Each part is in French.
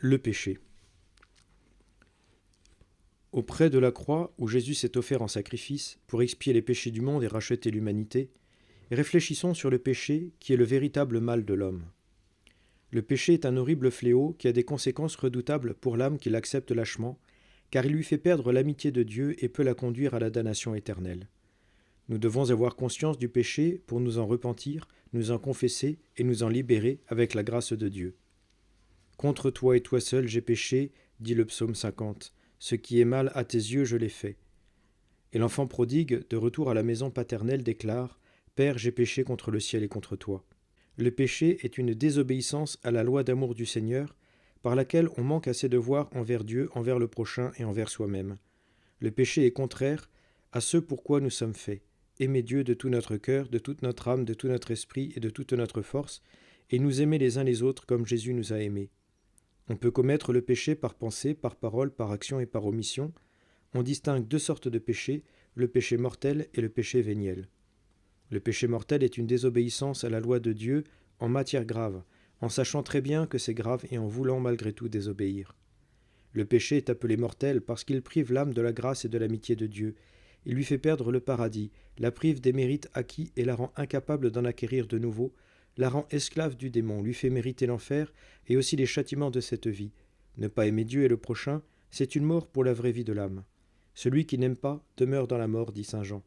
Le péché. Auprès de la croix, où Jésus s'est offert en sacrifice pour expier les péchés du monde et racheter l'humanité, réfléchissons sur le péché qui est le véritable mal de l'homme. Le péché est un horrible fléau qui a des conséquences redoutables pour l'âme qui l'accepte lâchement, car il lui fait perdre l'amitié de Dieu et peut la conduire à la damnation éternelle. Nous devons avoir conscience du péché pour nous en repentir, nous en confesser et nous en libérer avec la grâce de Dieu. Contre toi et toi seul j'ai péché, dit le psaume 50. Ce qui est mal à tes yeux, je l'ai fait. Et l'enfant prodigue, de retour à la maison paternelle, déclare « Père, j'ai péché contre le ciel et contre toi ». Le péché est une désobéissance à la loi d'amour du Seigneur, par laquelle on manque à ses devoirs envers Dieu, envers le prochain et envers soi-même. Le péché est contraire à ce pourquoi nous sommes faits. Aimer Dieu de tout notre cœur, de toute notre âme, de tout notre esprit et de toute notre force, et nous aimer les uns les autres comme Jésus nous a aimés. On peut commettre le péché par pensée, par parole, par action et par omission. On distingue deux sortes de péchés, le péché mortel et le péché véniel. Le péché mortel est une désobéissance à la loi de Dieu en matière grave, en sachant très bien que c'est grave et en voulant malgré tout désobéir. Le péché est appelé mortel parce qu'il prive l'âme de la grâce et de l'amitié de Dieu. Il lui fait perdre le paradis, la prive des mérites acquis et la rend incapable d'en acquérir de nouveaux, la rend esclave du démon, lui fait mériter l'enfer et aussi les châtiments de cette vie. Ne pas aimer Dieu et le prochain, c'est une mort pour la vraie vie de l'âme. Celui qui n'aime pas demeure dans la mort, dit saint Jean.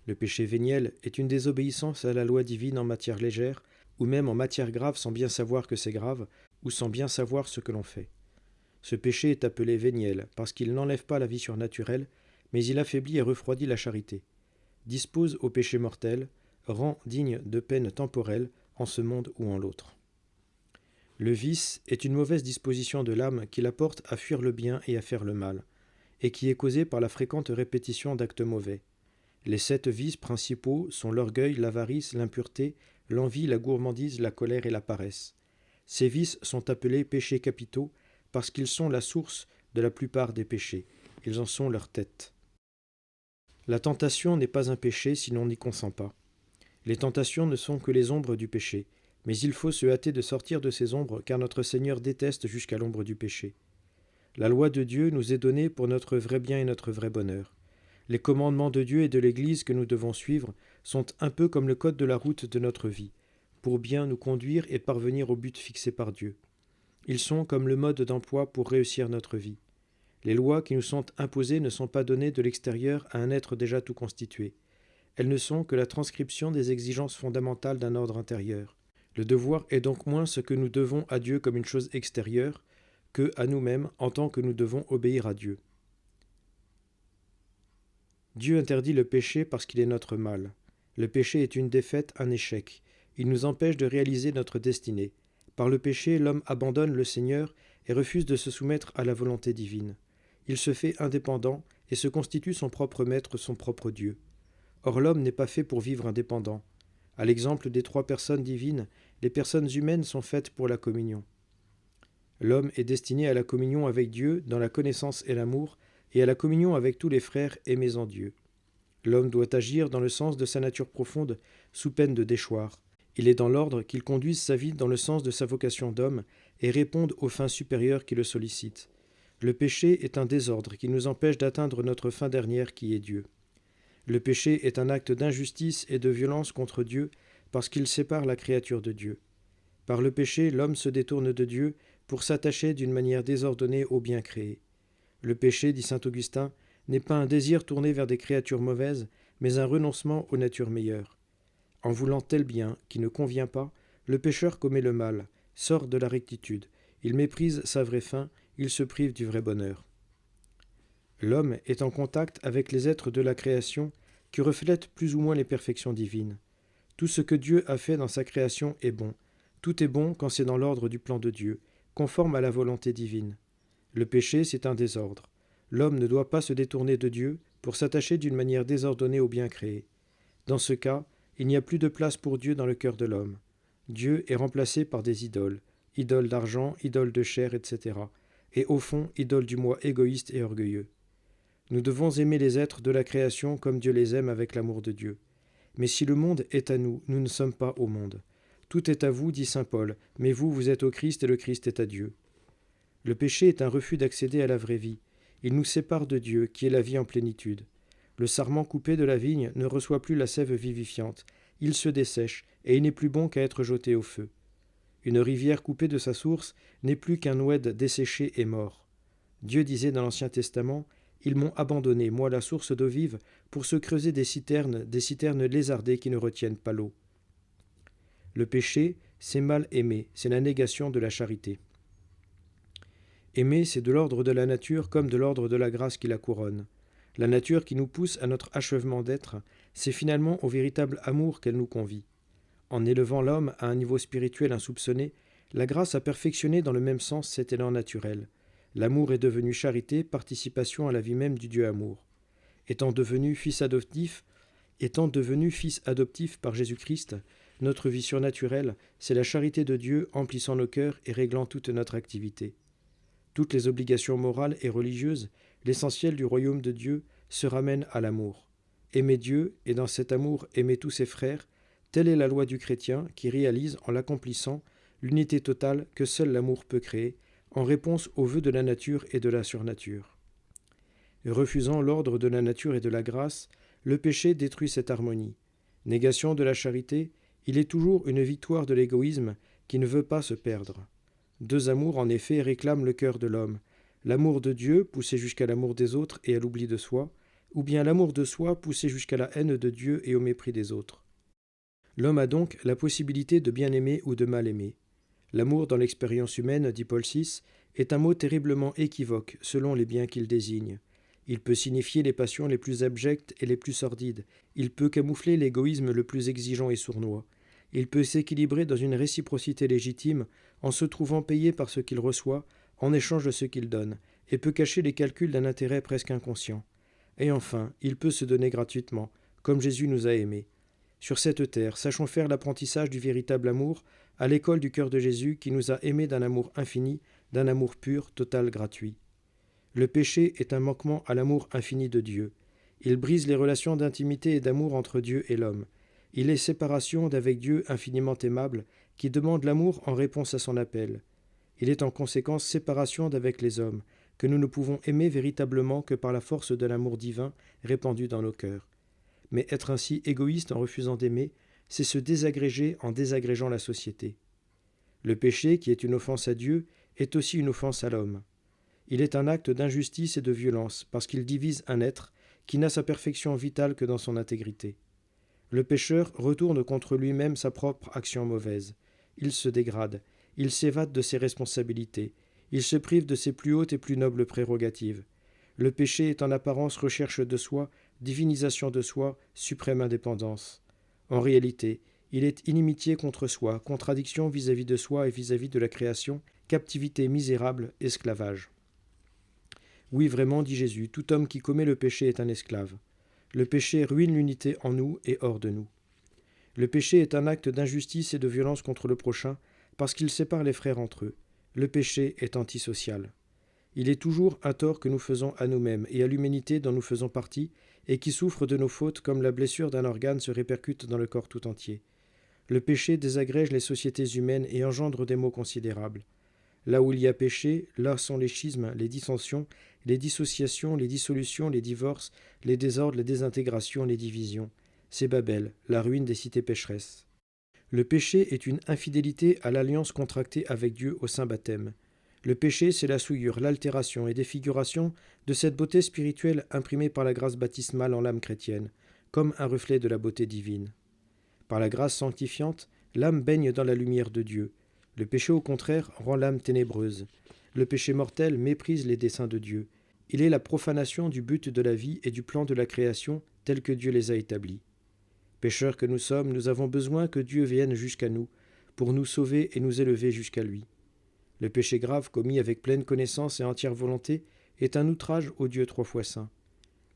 Le péché véniel est une désobéissance à la loi divine en matière légère, ou même en matière grave sans bien savoir que c'est grave, ou sans bien savoir ce que l'on fait. Ce péché est appelé véniel parce qu'il n'enlève pas la vie surnaturelle, mais il affaiblit et refroidit la charité. Dispose au péché mortel, rend digne de peine temporelle en ce monde ou en l'autre. Le vice est une mauvaise disposition de l'âme qui la porte à fuir le bien et à faire le mal, et qui est causée par la fréquente répétition d'actes mauvais. Les 7 vices principaux sont l'orgueil, l'avarice, l'impureté, l'envie, la gourmandise, la colère et la paresse. Ces vices sont appelés péchés capitaux parce qu'ils sont la source de la plupart des péchés. Ils en sont leur tête. La tentation n'est pas un péché si l'on n'y consent pas. Les tentations ne sont que les ombres du péché, mais il faut se hâter de sortir de ces ombres, car notre Seigneur déteste jusqu'à l'ombre du péché. La loi de Dieu nous est donnée pour notre vrai bien et notre vrai bonheur. Les commandements de Dieu et de l'Église que nous devons suivre sont un peu comme le code de la route de notre vie, pour bien nous conduire et parvenir au but fixé par Dieu. Ils sont comme le mode d'emploi pour réussir notre vie. Les lois qui nous sont imposées ne sont pas données de l'extérieur à un être déjà tout constitué. Elles ne sont que la transcription des exigences fondamentales d'un ordre intérieur. Le devoir est donc moins ce que nous devons à Dieu comme une chose extérieure que à nous-mêmes en tant que nous devons obéir à Dieu. Dieu interdit le péché parce qu'il est notre mal. Le péché est une défaite, un échec. Il nous empêche de réaliser notre destinée. Par le péché, l'homme abandonne le Seigneur et refuse de se soumettre à la volonté divine. Il se fait indépendant et se constitue son propre maître, son propre Dieu. Or l'homme n'est pas fait pour vivre indépendant. À l'exemple des 3 personnes divines, les personnes humaines sont faites pour la communion. L'homme est destiné à la communion avec Dieu dans la connaissance et l'amour, et à la communion avec tous les frères aimés en Dieu. L'homme doit agir dans le sens de sa nature profonde, sous peine de déchoir. Il est dans l'ordre qu'il conduise sa vie dans le sens de sa vocation d'homme et réponde aux fins supérieures qui le sollicitent. Le péché est un désordre qui nous empêche d'atteindre notre fin dernière qui est Dieu. Le péché est un acte d'injustice et de violence contre Dieu parce qu'il sépare la créature de Dieu. Par le péché, l'homme se détourne de Dieu pour s'attacher d'une manière désordonnée au bien créé. Le péché, dit saint Augustin, n'est pas un désir tourné vers des créatures mauvaises, mais un renoncement aux natures meilleures. En voulant tel bien qui ne convient pas, le pécheur commet le mal, sort de la rectitude, il méprise sa vraie fin, il se prive du vrai bonheur. L'homme est en contact avec les êtres de la création qui reflètent plus ou moins les perfections divines. Tout ce que Dieu a fait dans sa création est bon. Tout est bon quand c'est dans l'ordre du plan de Dieu, conforme à la volonté divine. Le péché, c'est un désordre. L'homme ne doit pas se détourner de Dieu pour s'attacher d'une manière désordonnée au bien créé. Dans ce cas, il n'y a plus de place pour Dieu dans le cœur de l'homme. Dieu est remplacé par des idoles, idoles d'argent, idoles de chair, etc. Et au fond, idoles du moi égoïste et orgueilleux. Nous devons aimer les êtres de la création comme Dieu les aime avec l'amour de Dieu. Mais si le monde est à nous, nous ne sommes pas au monde. Tout est à vous, dit saint Paul, mais vous, vous êtes au Christ et le Christ est à Dieu. Le péché est un refus d'accéder à la vraie vie. Il nous sépare de Dieu, qui est la vie en plénitude. Le sarment coupé de la vigne ne reçoit plus la sève vivifiante. Il se dessèche, et il n'est plus bon qu'à être jeté au feu. Une rivière coupée de sa source n'est plus qu'un oued desséché et mort. Dieu disait dans l'Ancien Testament, « Ils m'ont abandonné, moi la source d'eau vive, pour se creuser des citernes lézardées qui ne retiennent pas l'eau. » Le péché, c'est mal aimer, c'est la négation de la charité. Aimer, c'est de l'ordre de la nature comme de l'ordre de la grâce qui la couronne. La nature qui nous pousse à notre achèvement d'être, c'est finalement au véritable amour qu'elle nous convie. En élevant l'homme à un niveau spirituel insoupçonné, la grâce a perfectionné dans le même sens cet élan naturel. L'amour est devenu charité, participation à la vie même du Dieu amour. Étant devenu fils adoptif par Jésus-Christ, notre vie surnaturelle, c'est la charité de Dieu emplissant nos cœurs et réglant toute notre activité. Toutes les obligations morales et religieuses, l'essentiel du royaume de Dieu, se ramènent à l'amour. Aimer Dieu, et dans cet amour aimer tous ses frères, telle est la loi du chrétien qui réalise, en l'accomplissant, l'unité totale que seul l'amour peut créer, en réponse aux vœux de la nature et de la surnature. Refusant l'ordre de la nature et de la grâce, le péché détruit cette harmonie. Négation de la charité, il est toujours une victoire de l'égoïsme qui ne veut pas se perdre. Deux amours, en effet, réclament le cœur de l'homme. L'amour de Dieu, poussé jusqu'à l'amour des autres et à l'oubli de soi, ou bien l'amour de soi, poussé jusqu'à la haine de Dieu et au mépris des autres. L'homme a donc la possibilité de bien aimer ou de mal aimer. L'amour dans l'expérience humaine, dit Paul VI, est un mot terriblement équivoque selon les biens qu'il désigne. Il peut signifier les passions les plus abjectes et les plus sordides. Il peut camoufler l'égoïsme le plus exigeant et sournois. Il peut s'équilibrer dans une réciprocité légitime en se trouvant payé par ce qu'il reçoit en échange de ce qu'il donne, et peut cacher les calculs d'un intérêt presque inconscient. Et enfin, il peut se donner gratuitement, comme Jésus nous a aimés. Sur cette terre, sachons faire l'apprentissage du véritable amour à l'école du cœur de Jésus qui nous a aimés d'un amour infini, d'un amour pur, total, gratuit. Le péché est un manquement à l'amour infini de Dieu. Il brise les relations d'intimité et d'amour entre Dieu et l'homme. Il est séparation d'avec Dieu infiniment aimable, qui demande l'amour en réponse à son appel. Il est en conséquence séparation d'avec les hommes, que nous ne pouvons aimer véritablement que par la force de l'amour divin répandu dans nos cœurs. Mais être ainsi égoïste en refusant d'aimer, c'est se désagréger en désagrégeant la société. Le péché, qui est une offense à Dieu, est aussi une offense à l'homme. Il est un acte d'injustice et de violence, parce qu'il divise un être qui n'a sa perfection vitale que dans son intégrité. Le pécheur retourne contre lui-même sa propre action mauvaise. Il se dégrade, il s'évade de ses responsabilités, il se prive de ses plus hautes et plus nobles prérogatives. Le péché est en apparence recherche de soi, divinisation de soi, suprême indépendance. En réalité, il est inimitié contre soi, contradiction vis-à-vis de soi et vis-à-vis de la création, captivité misérable, esclavage. Oui, vraiment, dit Jésus, tout homme qui commet le péché est un esclave. Le péché ruine l'unité en nous et hors de nous. Le péché est un acte d'injustice et de violence contre le prochain parce qu'il sépare les frères entre eux. Le péché est antisocial. Il est toujours un tort que nous faisons à nous-mêmes et à l'humanité dont nous faisons partie et qui souffre de nos fautes comme la blessure d'un organe se répercute dans le corps tout entier. Le péché désagrège les sociétés humaines et engendre des maux considérables. Là où il y a péché, là sont les schismes, les dissensions, les dissociations, les dissolutions, les divorces, les désordres, les désintégrations, les divisions. C'est Babel, la ruine des cités pécheresses. Le péché est une infidélité à l'alliance contractée avec Dieu au saint baptême. Le péché, c'est la souillure, l'altération et défiguration de cette beauté spirituelle imprimée par la grâce baptismale en l'âme chrétienne, comme un reflet de la beauté divine. Par la grâce sanctifiante, l'âme baigne dans la lumière de Dieu. Le péché, au contraire, rend l'âme ténébreuse. Le péché mortel méprise les desseins de Dieu. Il est la profanation du but de la vie et du plan de la création tel que Dieu les a établis. Pécheurs que nous sommes, nous avons besoin que Dieu vienne jusqu'à nous, pour nous sauver et nous élever jusqu'à lui. Le péché grave commis avec pleine connaissance et entière volonté est un outrage au Dieu trois fois saint.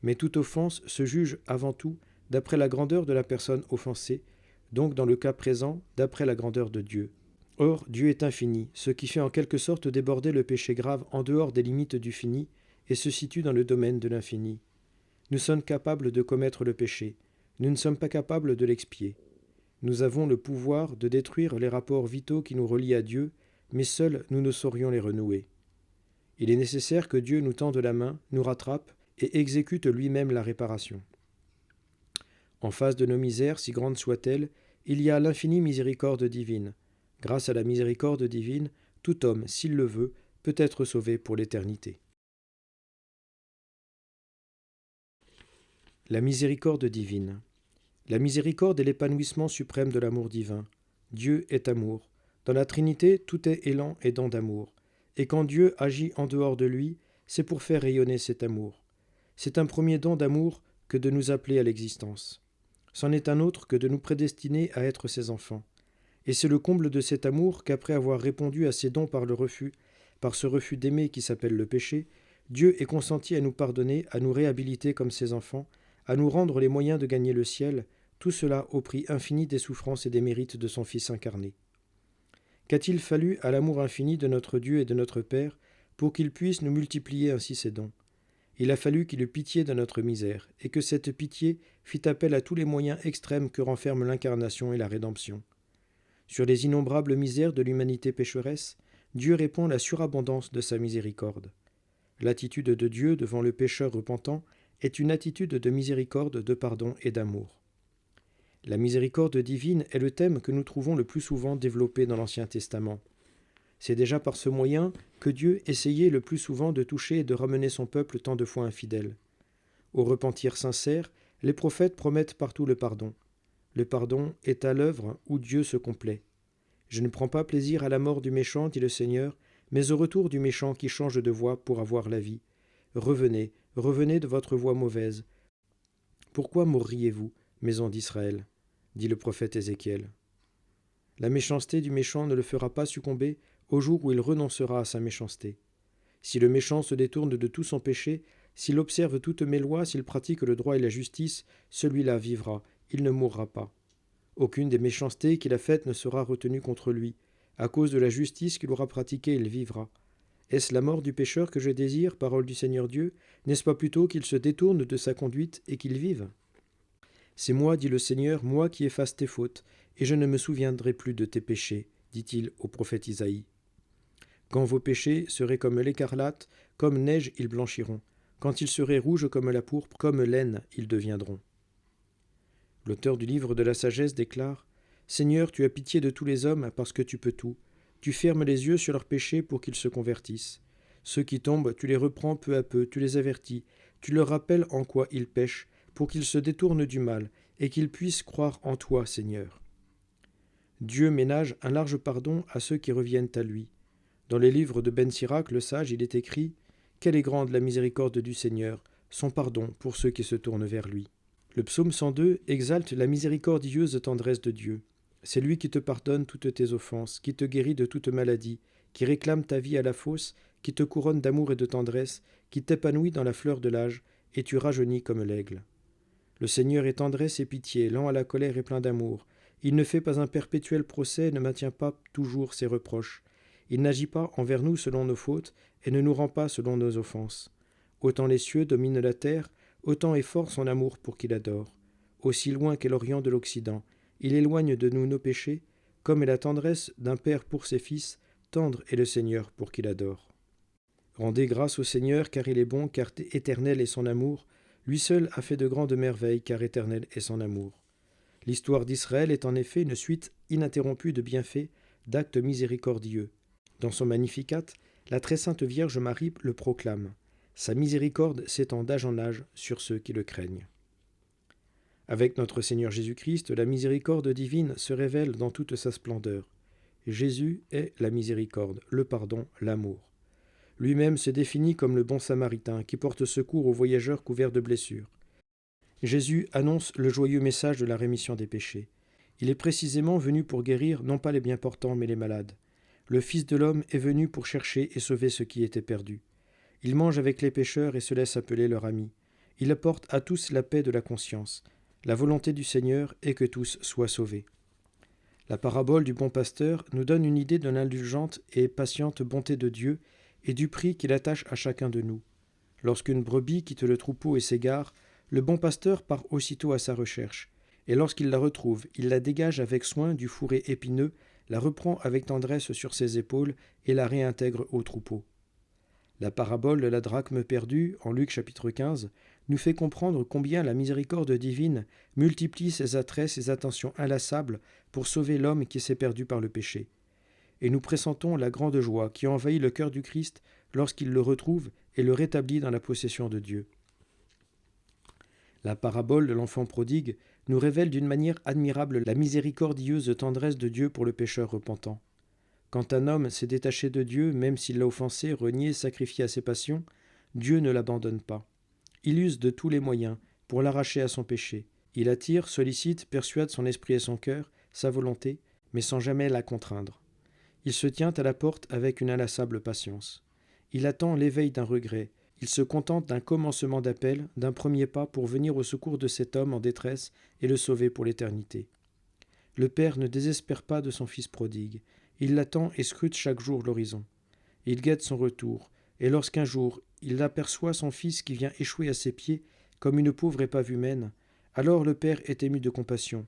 Mais toute offense se juge avant tout d'après la grandeur de la personne offensée, donc dans le cas présent, d'après la grandeur de Dieu. Or, Dieu est infini, ce qui fait en quelque sorte déborder le péché grave en dehors des limites du fini et se situe dans le domaine de l'infini. Nous sommes capables de commettre le péché, nous ne sommes pas capables de l'expier. Nous avons le pouvoir de détruire les rapports vitaux qui nous relient à Dieu, mais seuls nous ne saurions les renouer. Il est nécessaire que Dieu nous tende la main, nous rattrape et exécute lui-même la réparation. En face de nos misères, si grandes soient-elles, il y a l'infinie miséricorde divine. Grâce à la miséricorde divine, tout homme, s'il le veut, peut être sauvé pour l'éternité. La miséricorde divine. La miséricorde est l'épanouissement suprême de l'amour divin. Dieu est amour. Dans la Trinité, tout est élan et don d'amour. Et quand Dieu agit en dehors de lui, c'est pour faire rayonner cet amour. C'est un premier don d'amour que de nous appeler à l'existence. C'en est un autre que de nous prédestiner à être ses enfants. Et c'est le comble de cet amour qu'après avoir répondu à ses dons par le refus, par ce refus d'aimer qui s'appelle le péché, Dieu est consenti à nous pardonner, à nous réhabiliter comme ses enfants, à nous rendre les moyens de gagner le ciel, tout cela au prix infini des souffrances et des mérites de son Fils incarné. Qu'a-t-il fallu à l'amour infini de notre Dieu et de notre Père pour qu'il puisse nous multiplier ainsi ses dons? Il a fallu qu'il eût pitié de notre misère, et que cette pitié fit appel à tous les moyens extrêmes que renferment l'incarnation et la rédemption. Sur les innombrables misères de l'humanité pécheresse, Dieu répond la surabondance de sa miséricorde. L'attitude de Dieu devant le pécheur repentant est une attitude de miséricorde, de pardon et d'amour. La miséricorde divine est le thème que nous trouvons le plus souvent développé dans l'Ancien Testament. C'est déjà par ce moyen que Dieu essayait le plus souvent de toucher et de ramener son peuple tant de fois infidèle. Au repentir sincère, les prophètes promettent partout le pardon. Le pardon est à l'œuvre où Dieu se complaît. Je ne prends pas plaisir à la mort du méchant, dit le Seigneur, mais au retour du méchant qui change de voie pour avoir la vie. Revenez, revenez de votre voie mauvaise. Pourquoi mourriez-vous, maison d'Israël ? Dit le prophète Ézéchiel. La méchanceté du méchant ne le fera pas succomber au jour où il renoncera à sa méchanceté. Si le méchant se détourne de tout son péché, s'il observe toutes mes lois, s'il pratique le droit et la justice, celui-là vivra, il ne mourra pas. Aucune des méchancetés qu'il a faites ne sera retenue contre lui. À cause de la justice qu'il aura pratiquée, il vivra. Est-ce la mort du pécheur que je désire, parole du Seigneur Dieu? N'est-ce pas plutôt qu'il se détourne de sa conduite et qu'il vive? C'est moi, dit le Seigneur, moi qui efface tes fautes, et je ne me souviendrai plus de tes péchés, dit-il au prophète Isaïe. Quand vos péchés seraient comme l'écarlate, comme neige ils blanchiront. Quand ils seraient rouges comme la pourpre, comme laine ils deviendront. L'auteur du livre de la sagesse déclare « Seigneur, tu as pitié de tous les hommes parce que tu peux tout. Tu fermes les yeux sur leurs péchés pour qu'ils se convertissent. Ceux qui tombent, tu les reprends peu à peu, tu les avertis, tu leur rappelles en quoi ils pêchent, pour qu'ils se détournent du mal et qu'ils puissent croire en toi, Seigneur. » Dieu ménage un large pardon à ceux qui reviennent à lui. Dans les livres de Ben Sirac, le sage, il est écrit « Quelle est grande la miséricorde du Seigneur, son pardon pour ceux qui se tournent vers lui. » Le psaume 102 exalte la miséricordieuse tendresse de Dieu. C'est lui qui te pardonne toutes tes offenses, qui te guérit de toute maladie, qui réclame ta vie à la fosse, qui te couronne d'amour et de tendresse, qui t'épanouit dans la fleur de l'âge, et tu rajeunis comme l'aigle. Le Seigneur est tendresse et pitié, lent à la colère et plein d'amour. Il ne fait pas un perpétuel procès, ne maintient pas toujours ses reproches. Il n'agit pas envers nous selon nos fautes, et ne nous rend pas selon nos offenses. Autant les cieux dominent la terre, autant est fort son amour pour qui l'adore. Aussi loin qu'est l'Orient de l'Occident, il éloigne de nous nos péchés, comme est la tendresse d'un père pour ses fils, tendre est le Seigneur pour qui l'adore. Rendez grâce au Seigneur, car il est bon, car éternel est son amour. Lui seul a fait de grandes merveilles, car éternel est son amour. L'histoire d'Israël est en effet une suite ininterrompue de bienfaits, d'actes miséricordieux. Dans son Magnificat, la très sainte Vierge Marie le proclame. Sa miséricorde s'étend d'âge en âge sur ceux qui le craignent. Avec notre Seigneur Jésus-Christ, la miséricorde divine se révèle dans toute sa splendeur. Jésus est la miséricorde, le pardon, l'amour. Lui-même se définit comme le bon samaritain qui porte secours aux voyageurs couverts de blessures. Jésus annonce le joyeux message de la rémission des péchés. Il est précisément venu pour guérir non pas les bien portants mais les malades. Le Fils de l'homme est venu pour chercher et sauver ceux qui étaient perdus. Il mange avec les pécheurs et se laisse appeler leur ami. Il apporte à tous la paix de la conscience. La volonté du Seigneur est que tous soient sauvés. La parabole du bon pasteur nous donne une idée de l'indulgente et patiente bonté de Dieu et du prix qu'il attache à chacun de nous. Lorsqu'une brebis quitte le troupeau et s'égare, le bon pasteur part aussitôt à sa recherche, Et lorsqu'il la retrouve, il la dégage avec soin du fourré épineux, la reprend avec tendresse sur ses épaules et la réintègre au troupeau. La parabole de la drachme perdue, en Luc chapitre 15, nous fait comprendre combien la miséricorde divine multiplie ses attraits, ses attentions inlassables pour sauver l'homme qui s'est perdu par le péché. Et nous pressentons la grande joie qui envahit le cœur du Christ lorsqu'il le retrouve et le rétablit dans la possession de Dieu. La parabole de l'enfant prodigue nous révèle d'une manière admirable la miséricordieuse tendresse de Dieu pour le pécheur repentant. Quand un homme s'est détaché de Dieu, même s'il l'a offensé, renié, sacrifié à ses passions, Dieu ne l'abandonne pas. Il use de tous les moyens pour l'arracher à son péché. Il attire, sollicite, persuade son esprit et son cœur, sa volonté, mais sans jamais la contraindre. Il se tient à la porte avec une inlassable patience. Il attend l'éveil d'un regret. Il se contente d'un commencement d'appel, d'un premier pas pour venir au secours de cet homme en détresse et le sauver pour l'éternité. Le Père ne désespère pas de son Fils prodigue. Il l'attend et scrute chaque jour l'horizon. Il guette son retour, et lorsqu'un jour il aperçoit son Fils qui vient échouer à ses pieds comme une pauvre épave humaine, alors le Père est ému de compassion.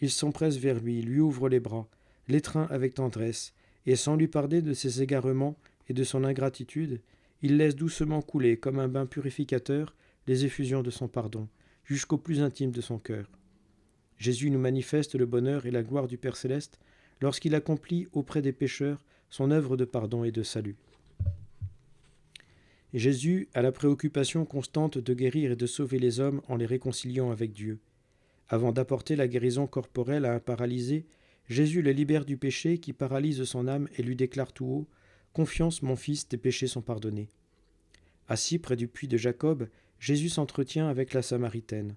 Il s'empresse vers lui ouvre les bras, l'étreint avec tendresse, et sans lui parler de ses égarements et de son ingratitude, il laisse doucement couler comme un bain purificateur les effusions de son pardon, jusqu'au plus intime de son cœur. Jésus nous manifeste le bonheur et la gloire du Père céleste lorsqu'il accomplit auprès des pécheurs son œuvre de pardon et de salut. Jésus a la préoccupation constante de guérir et de sauver les hommes en les réconciliant avec Dieu. Avant d'apporter la guérison corporelle à un paralysé, Jésus le libère du péché qui paralyse son âme et lui déclare tout haut « Confiance, mon fils, tes péchés sont pardonnés ». Assis près du puits de Jacob, Jésus s'entretient avec la Samaritaine.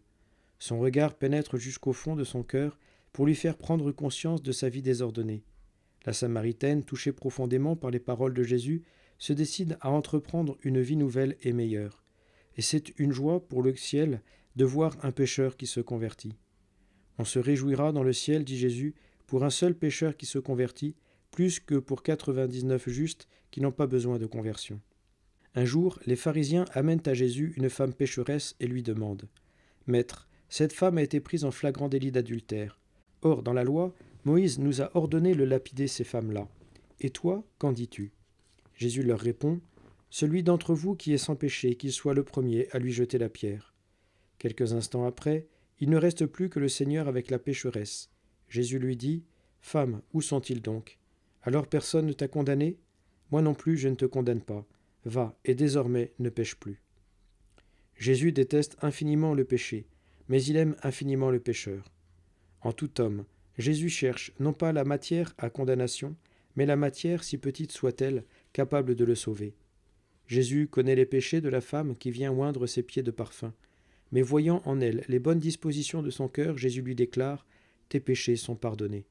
Son regard pénètre jusqu'au fond de son cœur pour lui faire prendre conscience de sa vie désordonnée. La Samaritaine, touchée profondément par les paroles de Jésus, se décide à entreprendre une vie nouvelle et meilleure. Et c'est une joie pour le ciel de voir un pécheur qui se convertit. On se réjouira dans le ciel, dit Jésus, pour un seul pécheur qui se convertit, plus que pour 99 justes qui n'ont pas besoin de conversion. Un jour, les pharisiens amènent à Jésus une femme pécheresse et lui demandent « Maître, cette femme a été prise en flagrant délit d'adultère. Or, dans la loi, Moïse nous a ordonné de lapider ces femmes-là. Et toi, qu'en dis-tu » Jésus leur répond « Celui d'entre vous qui est sans péché, qu'il soit le premier à lui jeter la pierre. » Quelques instants après, il ne reste plus que le Seigneur avec la pécheresse. Jésus lui dit « Femme, où sont-ils donc ? Alors personne ne t'a condamné ? Moi non plus, je ne te condamne pas. Va, et désormais ne pêche plus. » Jésus déteste infiniment le péché, mais il aime infiniment le pécheur. En tout homme, Jésus cherche non pas la matière à condamnation, mais la matière, si petite soit-elle, capable de le sauver. Jésus connaît les péchés de la femme qui vient oindre ses pieds de parfum, mais voyant en elle les bonnes dispositions de son cœur, Jésus lui déclare « Tes péchés sont pardonnés ».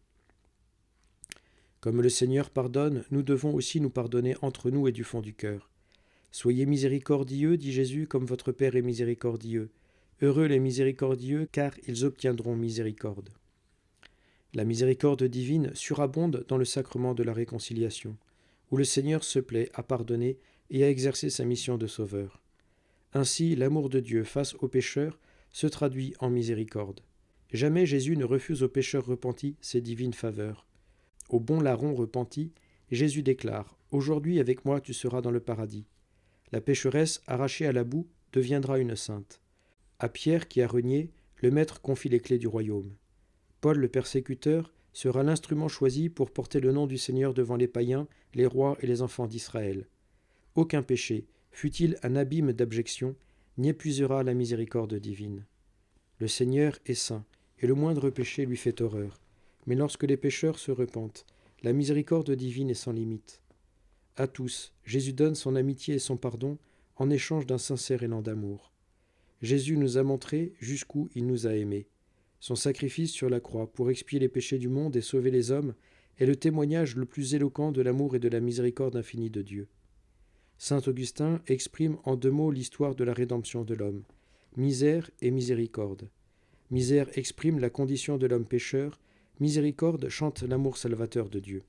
Comme le Seigneur pardonne, nous devons aussi nous pardonner entre nous et du fond du cœur. Soyez miséricordieux, dit Jésus, comme votre Père est miséricordieux. Heureux les miséricordieux, car ils obtiendront miséricorde. La miséricorde divine surabonde dans le sacrement de la réconciliation, où le Seigneur se plaît à pardonner et à exercer sa mission de sauveur. Ainsi, l'amour de Dieu face aux pécheurs se traduit en miséricorde. Jamais Jésus ne refuse aux pécheurs repentis ses divines faveurs. Au bon larron repenti, Jésus déclare « Aujourd'hui avec moi tu seras dans le paradis ». La pécheresse, arrachée à la boue, deviendra une sainte. À Pierre qui a renié, le Maître confie les clés du royaume. Paul le persécuteur sera l'instrument choisi pour porter le nom du Seigneur devant les païens, les rois et les enfants d'Israël. Aucun péché, fût-il un abîme d'abjection, n'épuisera la miséricorde divine. Le Seigneur est saint, et le moindre péché lui fait horreur. Mais lorsque les pécheurs se repentent, la miséricorde divine est sans limite. À tous, Jésus donne son amitié et son pardon en échange d'un sincère élan d'amour. Jésus nous a montré jusqu'où il nous a aimés. Son sacrifice sur la croix pour expier les péchés du monde et sauver les hommes est le témoignage le plus éloquent de l'amour et de la miséricorde infinie de Dieu. Saint Augustin exprime en 2 mots l'histoire de la rédemption de l'homme, misère et miséricorde. Misère exprime la condition de l'homme pécheur, miséricorde chante l'amour salvateur de Dieu.